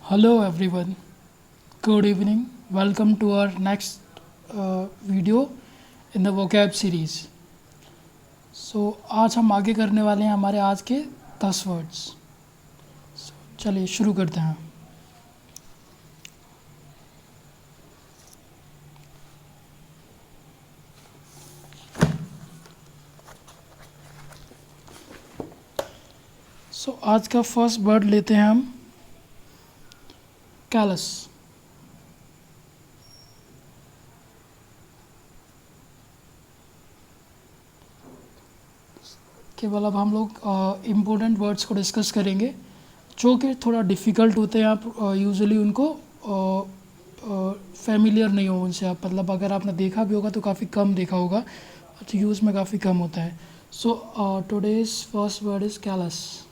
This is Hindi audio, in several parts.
Hello everyone, good evening. Welcome to our next video in the vocab series. आज हम आगे करने वाले हैं हमारे आज के 10 वर्ड्स. चलिए शुरू करते हैं. आज का फर्स्ट वर्ड लेते हैं हम कैलस. केवल अब हम लोग इम्पोर्टेंट वर्ड्स को डिस्कस करेंगे जो कि थोड़ा डिफ़िकल्ट होते हैं. आप यूजुअली उनको फेमिलियर नहीं हो उनसे. आप मतलब अगर आपने देखा भी होगा तो काफ़ी कम देखा होगा, तो यूज़ में काफ़ी कम होता है. Today's first word is callus.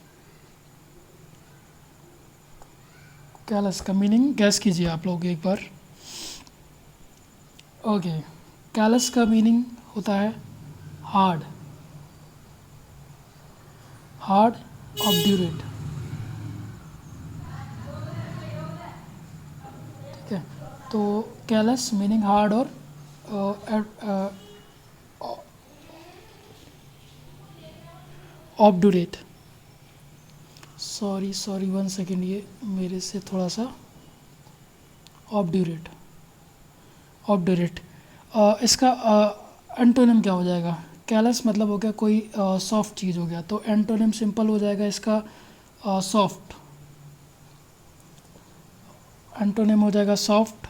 Callus का मीनिंग गैस कीजिए आप लोग एक बार. ओके, कैलस का मीनिंग होता है हार्ड, हार्ड ऑब्ड्यूरेट. ठीक है, तो कैलस मीनिंग हार्ड और ऑब्ड्यूरेट. सॉरी 1 सेकेंड, ये मेरे से थोड़ा सा. ऑब्ड्यूरेट, ऑब्ड्यूरेट इसका एंटोनिम क्या हो जाएगा? कैलस मतलब हो गया कोई सॉफ्ट चीज़ हो गया, तो एंटोनिम सिंपल हो जाएगा इसका सॉफ्ट. एंटोनिम हो जाएगा सॉफ्ट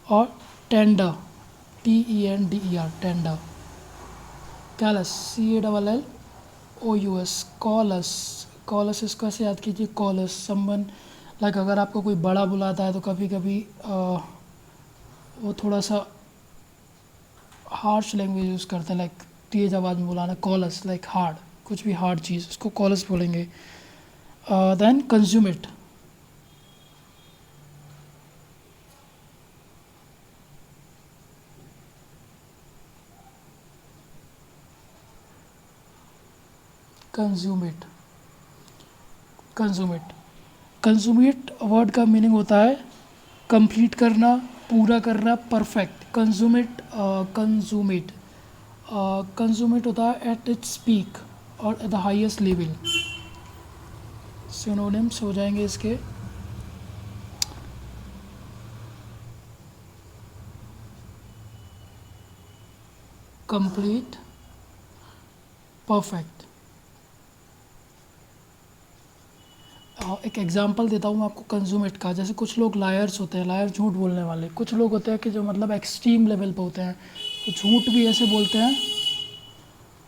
और tender, TENDER, tender. Callous CALLOUS, callous. Callous इसको ऐसे याद कीजिए, कॉलस समवन लाइक अगर आपको कोई बड़ा बुलाता है तो कभी कभी वो थोड़ा सा हार्श लैंग्वेज यूज़ करते हैं, लाइक तेज़ आवाज़ में बुलाना. कॉलस लाइक हार्ड, कुछ भी हार्ड चीज़ उसको कॉलस बोलेंगे. Then consummate. Consummate, consummate, consummate word का मीनिंग होता है कंप्लीट करना, पूरा करना, परफेक्ट. कंज्यूमेट, कंज्यूमेट, कंज्यूमेट होता है एट इट्स पीक और at the highest level. Synonyms हो जाएंगे इसके कंप्लीट, परफेक्ट. एक एग्जांपल देता हूँ मैं आपको कंज्यूमेट का. जैसे कुछ लोग लायर्स होते हैं, लायर झूठ बोलने वाले. कुछ लोग होते हैं कि जो मतलब एक्सट्रीम लेवल पे होते हैं, तो झूठ भी ऐसे बोलते हैं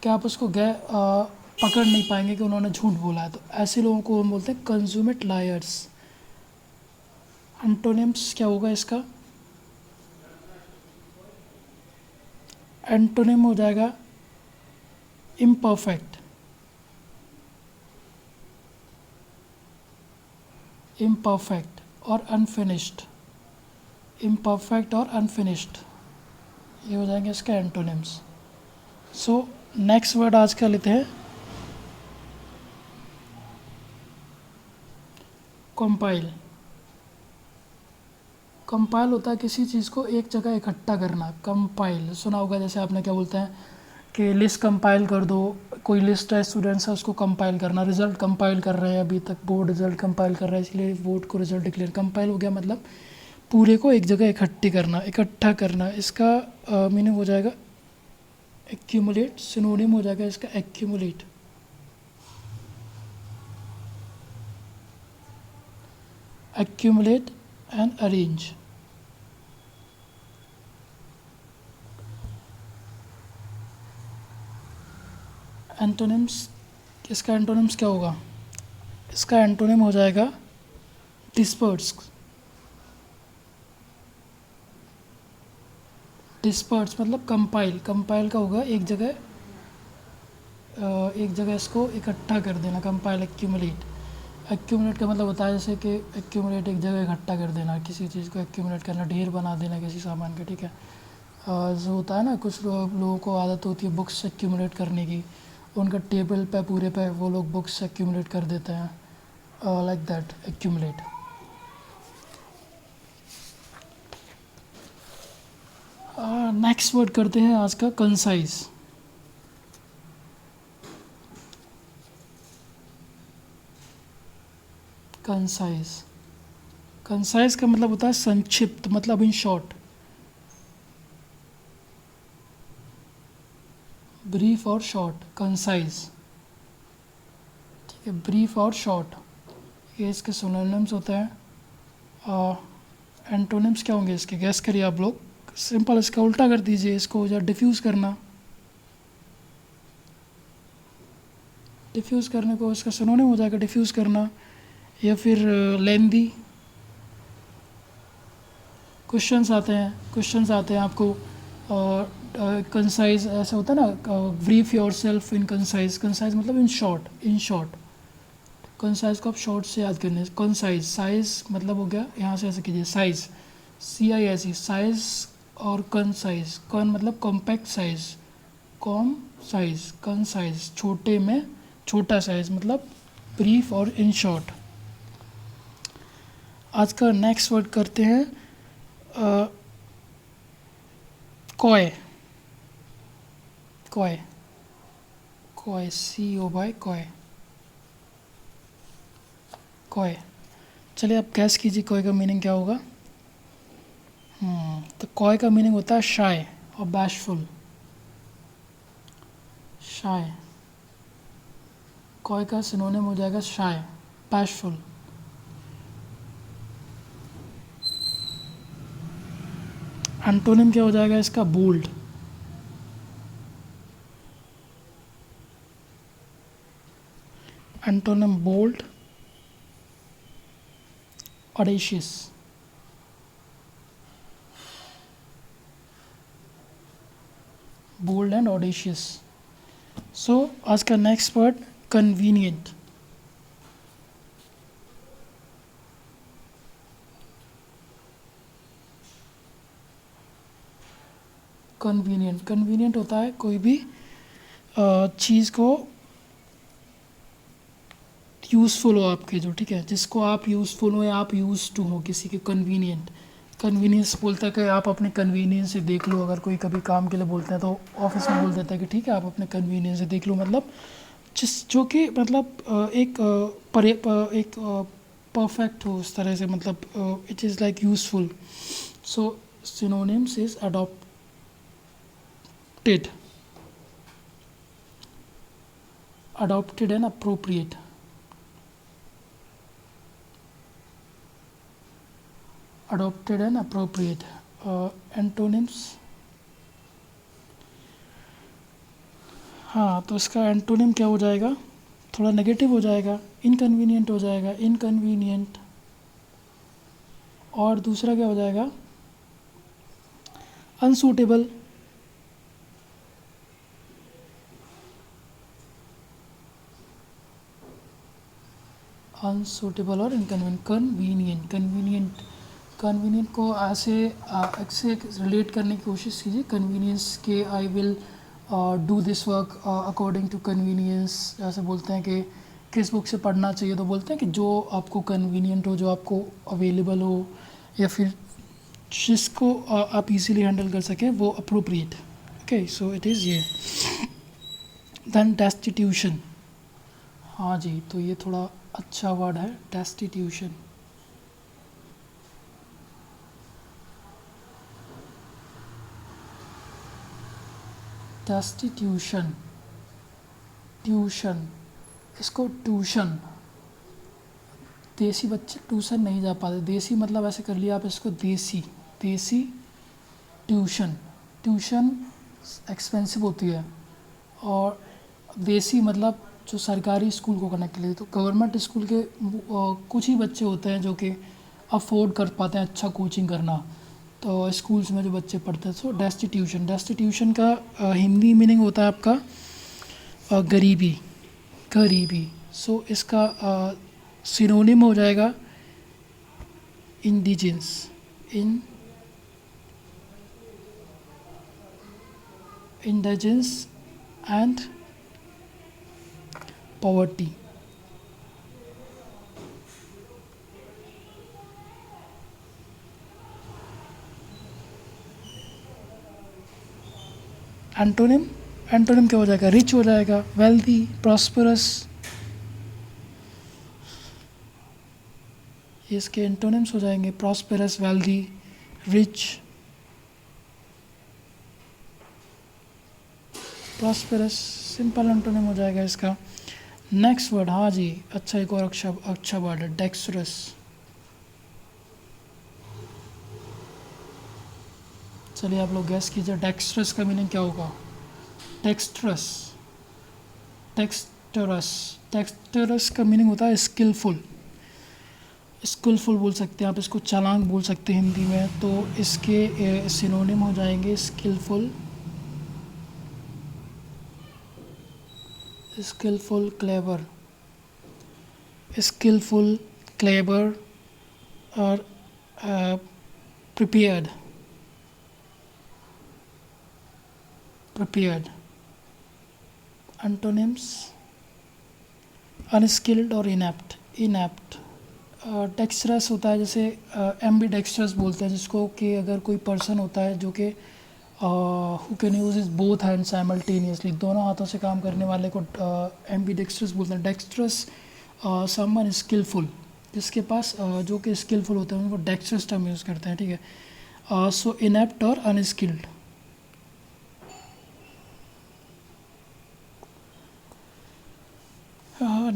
कि आप उसको पकड़ नहीं पाएंगे कि उन्होंने झूठ बोला है. तो ऐसे लोगों को हम बोलते हैं कंज्यूमेट लायर्स. एंटोनिम्स क्या होगा इसका? एंटोनिम हो जाएगा इम्परफेक्ट, इम्परफेक्ट और अनफिनिश्ड. इम्परफेक्ट और अनफिनिश्ड, ये हो जाएंगे इसके एंटोनिम्स. नेक्स्ट वर्ड आज का लेते हैं कंपाइल. कंपाइल होता है किसी चीज़ को एक जगह इकट्ठा करना. कंपाइल सुना होगा, जैसे आपने क्या बोलते हैं कि लिस्ट कंपाइल कर दो. कोई लिस्ट है, स्टूडेंट्स है, उसको कंपाइल करना. रिज़ल्ट कंपाइल कर रहे हैं, अभी तक बोर्ड रिज़ल्ट कंपाइल कर रहा है, इसलिए बोर्ड को रिज़ल्ट डिक्लेयर. कंपाइल हो गया मतलब पूरे को एक जगह इकट्ठी करना, इकट्ठा करना. इसका मीनिंग हो जाएगा एक्यूमुलेट. सिनोनिम हो जाएगा इसका accumulate. accumulate and arrange. Antonyms, इसका एंटोनिम्स क्या होगा? इसका एंटोनिम हो जाएगा डिस्पर्स. डिस्पर्स मतलब कंपाइल. कंपाइल का होगा एक जगह इसको इकट्ठा कर देना. Compile, accumulate. एक्यूमुलेट का मतलब होता है जैसे कि एक्यूमुलेट एक जगह इकट्ठा कर देना, किसी चीज़ को एक्यूमुलेट करना, ढेर बना देना किसी सामान का. ठीक है, जो होता है ना, कुछ लोगों को आदत होती है बुक्स एक्यूमुलेट करने की. उनका टेबल पे पूरे पे वो लोग बुक्स एक्यूमुलेट कर देते हैं, like that, accumulate. Next word करते हैं आज का कंसाइज। कंसाइज कंसाइज का मतलब होता है संक्षिप्त, मतलब इन शॉर्ट। ब्रीफ और शॉर्ट, कंसाइज। ठीक है, ब्रीफ और शॉर्ट ये इसके सिनोनिम्स होते हैं। एंटोनिम्स क्या होंगे इसके, गैस करिए आप लोग। सिंपल, इसका उल्टा कर दीजिए, इसको हो जाए डिफ्यूज़ करना। डिफ्यूज़ करने को इसका सिनोनिम हो जाएगा डिफ्यूज़ करना, या फिर लेंदी। क्वेश्चंस आते हैं आपको। कंसाइज ऐसा होता है ना, brief yourself in concise. Concise मतलब in short, in short. Concise को आप शॉर्ट से याद करने। कंसाइज, साइज मतलब हो गया, यहाँ से ऐसे कीजिए साइज, CISE, साइज। और कंसाइज, कन मतलब compact size, com size, concise छोटे में छोटा साइज, मतलब ब्रीफ और इन शॉर्ट। आज का नेक्स्ट वर्ड करते हैं coy. Coy, coy, COY, coy. Coy, चलिए आप गैस कीजिए कॉय का मीनिंग क्या होगा। तो कॉय का मीनिंग होता है शाय और बैशफुल। शाय, कॉय का सिनोनिम हो जाएगा शाय, बैशफुल। एंटोनिम क्या हो जाएगा इसका, bold. Antonym bold, audacious. Bold and audacious. So आज का next word convenient. Convenient, convenient होता है कोई भी चीज़ को यूज़फुल हो आपके जो, ठीक है, जिसको आप यूज़फुल हो या आप यूज़ टू हो किसी के। कन्वीनियंट, कन्वीनियंस बोलता है कि आप अपने कन्वीनियंस से देख लो। अगर कोई कभी काम के लिए बोलते हैं तो ऑफिस में बोल देता है कि ठीक है आप अपने कन्वीनियंस से देख लो, मतलब जिस जो कि मतलब एक परफेक्ट हो उस तरह से, मतलब it is like useful. So synonyms is adopted, adopted and appropriate। adopted and appropriate। Antonyms, हाँ तो इसका एंटोनिम क्या हो जाएगा, थोड़ा नेगेटिव हो जाएगा, इनकन्वीनियंट हो जाएगा, इनकन्वीनियंट। और दूसरा क्या हो जाएगा, अनसूटेबल। अनसूटेबल और इनकन्वीनियंट। कन्वीनियंट, कन्वीनियंट, कन्वीनियंट को ऐसे रिलेट करने की कोशिश कीजिए। कन्वीनियंस के I will do this work according to convenience. ऐसे बोलते हैं कि किस बुक से पढ़ना चाहिए, तो बोलते हैं कि जो आपको कन्वीनियंट हो, जो आपको अवेलेबल हो, या फिर जिसको आप इजीली हैंडल कर सकें, वो appropriate. Okay, so it is ये। देन डेस्टिट्यूशन, हाँ जी, तो ये थोड़ा अच्छा वर्ड है, डेस्टिट्यूशन। डेस्टिट्यूशन, ट्यूशन, इसको ट्यूशन, देसी बच्चे ट्यूशन नहीं जा पाते। देसी मतलब ऐसे कर लिया आप इसको, देसी, देसी ट्यूशन। ट्यूशन एक्सपेंसिव होती है, और देसी मतलब जो सरकारी स्कूल को कनेक्ट के लिए। तो गवर्नमेंट स्कूल के कुछ ही बच्चे होते हैं जो कि अफोर्ड कर पाते हैं अच्छा कोचिंग करना, तो स्कूल्स में जो बच्चे पढ़ते हैं। सो डेस्टिट्यूशन, डेस्टिट्यूशन का हिंदी मीनिंग होता है आपका गरीबी, गरीबी। सो इसका सिनोनिम हो जाएगा indigenous, indigenous and poverty. Antonym, antonym क्या हो जाएगा, रिच हो जाएगा, वेल्दी, प्रॉस्परस, इसके एंटोनिम्स हो जाएंगे prosperous, wealthy, rich, prosperous, simple antonym हो जाएगा इसका। नेक्स्ट वर्ड, हाँ जी, अच्छा एक और अच्छा वर्ड है डेक्सट्रस। चलिए आप लोग गैस कीजिए डेक्सट्रस का मीनिंग क्या होगा। डेक्सट्रस, डेक्सटरस, डेक्सटरस का मीनिंग होता है स्किलफुल, स्किलफुल बोल सकते हैं आप इसको, चालाक बोल सकते हैं हिंदी में। तो इसके सिनोनिम हो जाएंगे skilful, skilful, clever, skilful, clever और प्रिपेयर्ड, प्रिपेयर्ड। एंटोनिम्स अनस्किल्ड और इनएप्ट, इनएप्ट। डेक्स्ट्रस होता है जैसे एम्बी डेक्स्ट्रस बोलते हैं जिसको, कि अगर कोई पर्सन होता है जो कि who can use is both hand simultaneously, दोनों हाथों से काम करने वाले को एम्बी डेक्स्ट्रस बोलते हैं। डेक्स्ट्रस समवन स्किलफुल, जिसके पास जो कि स्किलफुल होते हैं उनको डेक्स्ट्रस टर्म यूज़ करते हैं, ठीक है। सो इनएप्ट और अनस्किल्ड।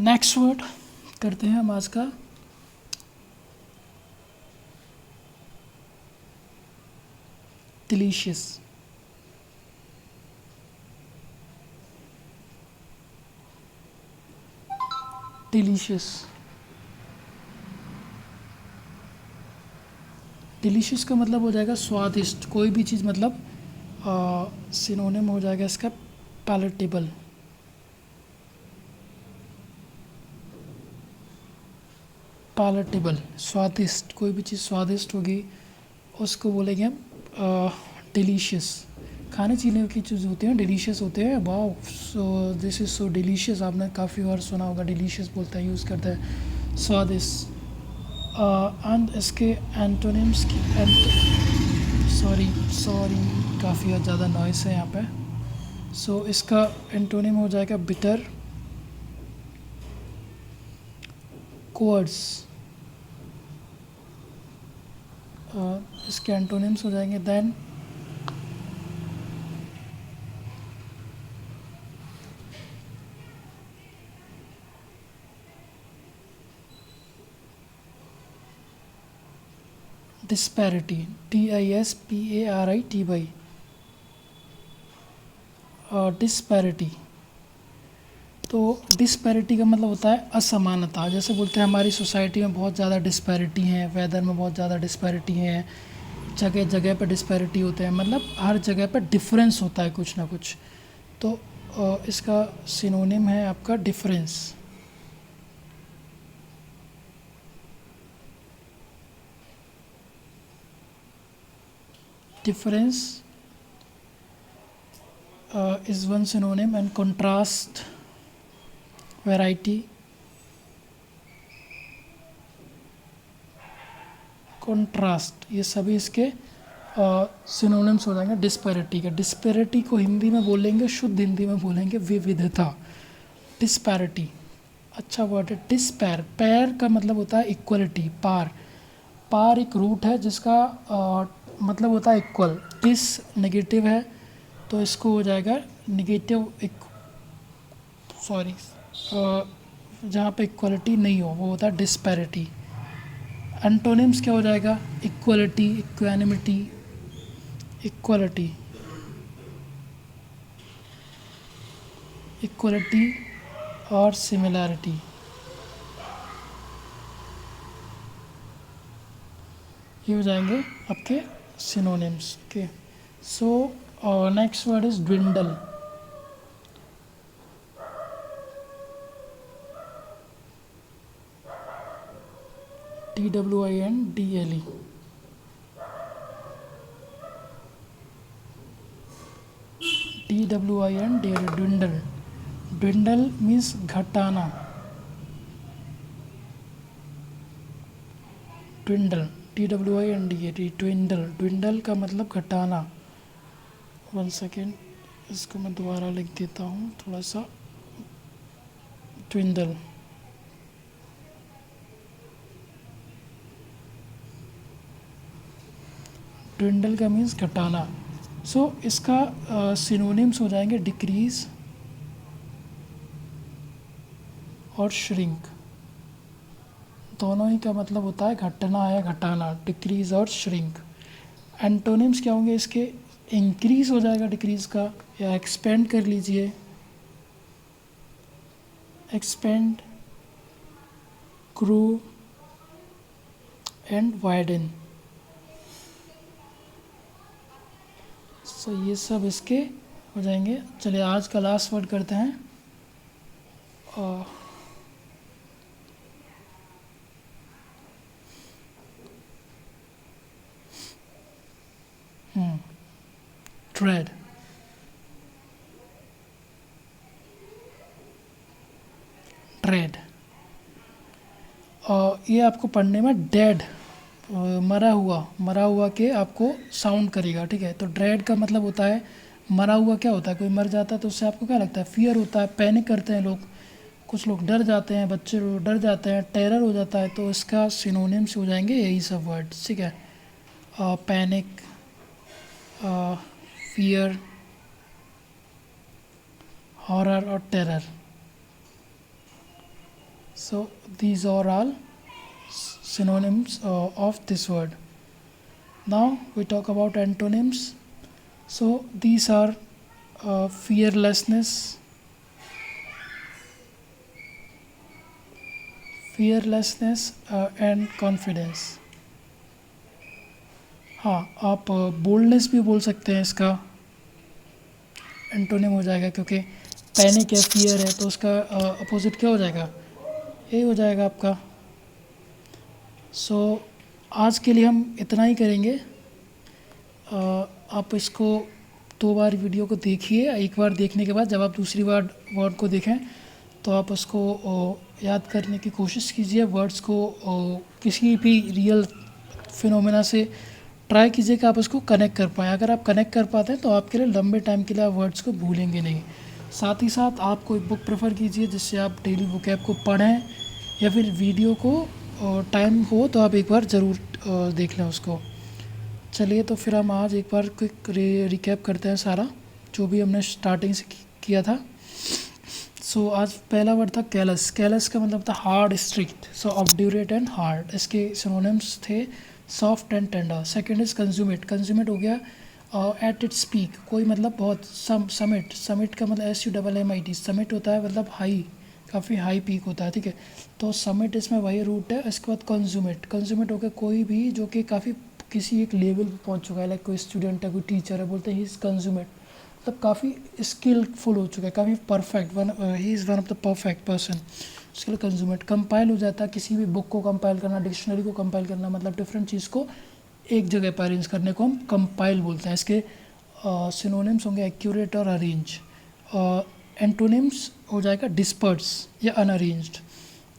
नेक्स्ट वर्ड करते हैं हम आज का, डिलीशियस। डिलीशियस, डिलीशियस का मतलब हो जाएगा स्वादिष्ट, कोई भी चीज़ मतलब सिनोनिम हो जाएगा इसका पैलेटेबल, पैलेटेबल, स्वादिष्ट, कोई भी चीज़ स्वादिष्ट होगी उसको बोलेंगे हम डिलीशियस। खाने पीने की चीज़ होती हैं डिलीशियस होते हैं, wow so this is so delicious, आपने काफ़ी बार सुना होगा डिलीशियस बोलता है, यूज़ करता है स्वादिष्ट। एंड इसके एंटोनिम्स की सॉरी सॉरी काफ़ी ज़्यादा नॉइस है यहाँ पे। सो इसका एंटोनिम हो जाएगा बिटर, कोअर्ड्स। इसके एंटोनिम्स हो जाएंगे देन, डिस्पैरिटी, DISPARITY, डिस्पैरिटी। तो डिस्पैरिटी का मतलब होता है असमानता, जैसे बोलते हैं हमारी सोसाइटी में बहुत ज़्यादा डिस्पैरिटी है, वेदर में बहुत ज़्यादा डिस्पैरिटी है, जगह जगह पर डिस्पैरिटी होते हैं, मतलब हर जगह पर डिफरेंस होता है कुछ ना कुछ। तो इसका सिनोनिम है आपका difference. Difference is one synonym, and contrast, variety, contrast, ये सभी इसके सिनोनिम्स हो जाएंगे डिस्पैरिटी के। डिस्पैरिटी को हिंदी में बोलेंगे, शुद्ध हिंदी में बोलेंगे विविधता, डिस्पैरिटी। अच्छा वर्ड है डिस्पैर, पैर का मतलब होता है इक्वलिटी, पार, पार एक रूट है जिसका मतलब होता है इक्वल। डिस नेगेटिव है तो इसको हो जाएगा निगेटिव, सॉरी जहाँ पे इक्वलिटी नहीं हो वो होता है डिस्पैरिटी। एंटोनिम्स क्या हो जाएगा, इक्वलिटी, इक्वानिमिटी, इक्वलिटी, इक्वलिटी और सिमिलैरिटी, ये हो जाएंगे आपके synonyms. Okay, so next word is dwindle. DWINDLE, DWINDLE, dwindle. Dwindle means घटाना, ट्विंडल, DWINDLE, ट्विंडल, ट्विंडल का मतलब घटाना। वन सेकेंड, इसको मैं दोबारा लिख देता हूँ थोड़ा सा, ट्विंडल। ट्विंडल का मीन्स घटाना। सो इसका सिनोनिम्स हो जाएंगे डिक्रीज और श्रिंक। दोनों ही का मतलब होता है घटना या घटाना, डिक्रीज और श्रिंक। एंटोनिम्स क्या होंगे इसके? इंक्रीज हो जाएगा डिक्रीज का, या एक्सपेंड कर लीजिए, एक्सपेंड, ग्रो एंड वाइडन। सो ये सब इसके हो जाएंगे। चलिए आज का लास्ट वर्ड करते हैं। ट्रेड। ट्रेड ये आपको पढ़ने में डेड, मरा हुआ के आपको साउंड करेगा, ठीक है। तो ड्रेड का मतलब होता है मरा हुआ। क्या होता है? कोई मर जाता है तो उससे आपको क्या लगता है? फियर होता है, पैनिक करते हैं लोग, कुछ लोग डर जाते हैं, बच्चे लोग डर जाते हैं, टेरर हो जाता है। तो इसका सिनोनिम्स हो जाएंगे यही सब वर्ड्स, ठीक है। पैनिक, फियर, हॉरर और terror. So these are all synonyms of this word. Now we talk about antonyms. So these are fearlessness, and confidence. हाँ, आप बोल्डनेस भी बोल सकते हैं, इसका एंटोनिम हो जाएगा, क्योंकि पैनिक है, फियर है, तो उसका अपोजिट क्या हो जाएगा? यही हो जाएगा आपका। सो आज के लिए हम इतना ही करेंगे। आप इसको 2 बार वीडियो को देखिए। एक बार देखने के बाद जब आप दूसरी बार वर्ड को देखें तो आप उसको याद करने की कोशिश कीजिए। वर्ड्स को किसी भी रियल फिनोमेना से ट्राई कीजिए कि आप उसको कनेक्ट कर पाएँ। अगर आप कनेक्ट कर पाते हैं तो आपके लिए लंबे टाइम के लिए आप वर्ड्स को भूलेंगे नहीं। साथ ही साथ आप कोई बुक प्रेफर कीजिए जिससे आप डेली वोकैब को पढ़ें, या फिर वीडियो को टाइम हो तो आप एक बार ज़रूर देख लें उसको। चलिए तो फिर हम आज एक बार क्विक रिकैप करते हैं सारा जो भी हमने स्टार्टिंग से किया था। सो आज पहला वर्ड था कैलस। कैलस का मतलब था hard, strict. So obdurate and hard, इसके सिनोनिम्स थे soft and tender. Second is consummate. Consummate हो गया एट इट्स पीक, कोई मतलब बहुत। समिट, समिट का मतलब SUMMIT, समिट होता है मतलब हाई, काफ़ी हाई पीक होता है, ठीक है। तो समिट इसमें वही रूट है। इसके बाद कंज्यूमेट। कंज्यूमेट हो गया कोई भी जो कि काफ़ी किसी एक लेवल पे पहुंच चुका है, लाइक कोई स्टूडेंट है, कोई टीचर है, बोलते हैं ही इज़ कंज्यूमेट, मतलब काफ़ी स्किलफुल हो चुका है, काफ़ी perfect, he is one of the perfect person, उसके लिए कंज्यूमेट। कंपाइल हो जाता है किसी भी बुक को कंपाइल करना, डिक्शनरी को कंपाइल करना, मतलब डिफरेंट चीज़ को एक जगह पर अरेंज करने को हम कंपाइल बोलते हैं। इसके सिनोनिम्स होंगे एक्यूरेट और अरेंज। एंटोनिम्स हो जाएगा डिस्पर्स या अनअरेंज्ड।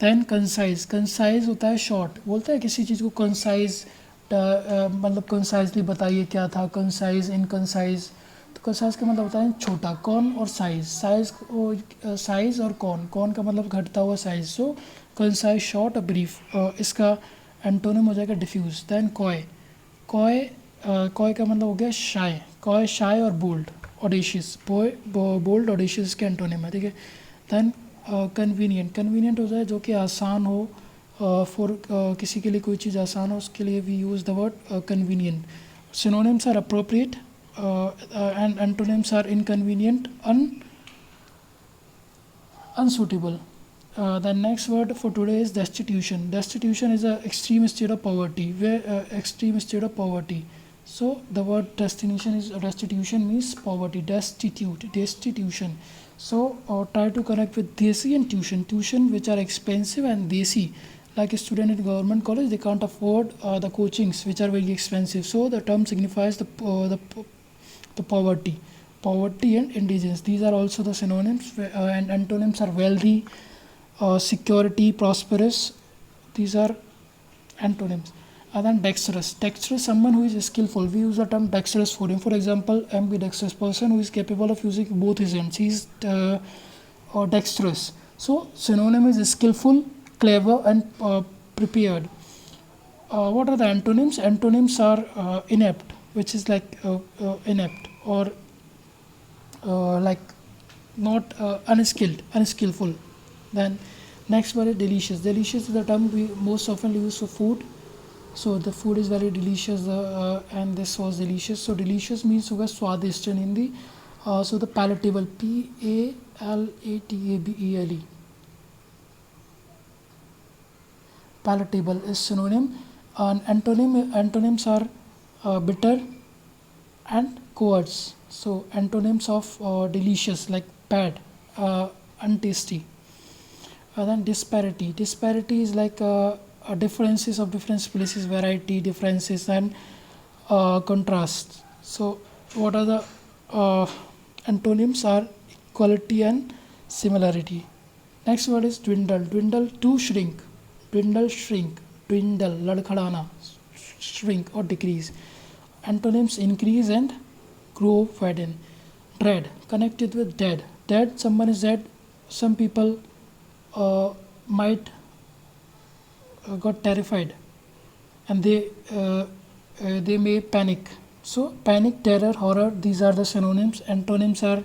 Then concise. कंसाइज होता है शॉर्ट, बोलते हैं किसी चीज़ को कंसाइज, मतलब कंसाइजली बताइए क्या था। कंसाइज, इनकंसाइज। तो कंसाइज का मतलब होता है छोटा। कौन और साइज, साइज और कौन का मतलब घटता हुआ साइज। सो कंसाइज, शॉर्ट और ब्रीफ। इसका एंटोनिम हो जाएगा डिफ्यूज। Then coy. कॉय का मतलब हो गया शाय। कॉय, शाय और बोल्ड, ऑडेशियस। बोल्ड, ऑडेशियस के एंटोनिम है, ठीक है। Then convenient. कन्वीनियंट हो जाए जो कि आसान हो, फॉर किसी के लिए कोई चीज़ आसान हो, उसके लिए we use the word convenient. Synonyms are appropriate and antonyms are inconvenient, unsuitable. The next word for today is destitution. Destitution is a extreme state of poverty, extreme state of poverty. So the word destitution means poverty, destitution. So try to connect with desi and tuition which are expensive, and desi, like a student in government college, they can't afford the coachings which are very expensive. So the term signifies the poverty and indigence. These are also the synonyms, and antonyms are wealthy, security, prosperous. These are antonyms. And then dexterous. Dexterous, someone who is skillful. We use the term dexterous for him. For example, ambidextrous, person who is capable of using both his hands. He is dexterous. So synonym is skillful, clever, and prepared. What are the antonyms? Antonyms are inept, which is like inept, or like not unskillful. Then next one is delicious. Delicious is the term we most often use for food. So the food is very delicious, and this was delicious. So delicious means होगा स्वादिष्ट in Hindi. So the palatable, palatable, palatable is synonym. And antonyms are bitter and coarse. So antonyms of delicious, like bad, untasty. Then disparity. Disparity is like differences of different places, variety, differences, and contrasts. So what are the antonyms are equality and similarity. Next word is dwindle. Dwindle, to shrink. Dwindle, shrink. Dwindle, ladkhadana, shrink or decrease. Antonyms increase and grow, widen. Dread, connected with dead. Dead, someone is dead. Some people might got terrified, and they may panic. So panic, terror, horror, these are the synonyms. Antonyms are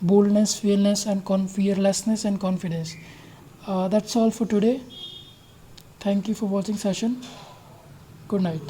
boldness, fearlessness, and confidence. That's all for today. Thank you for watching session. Good night.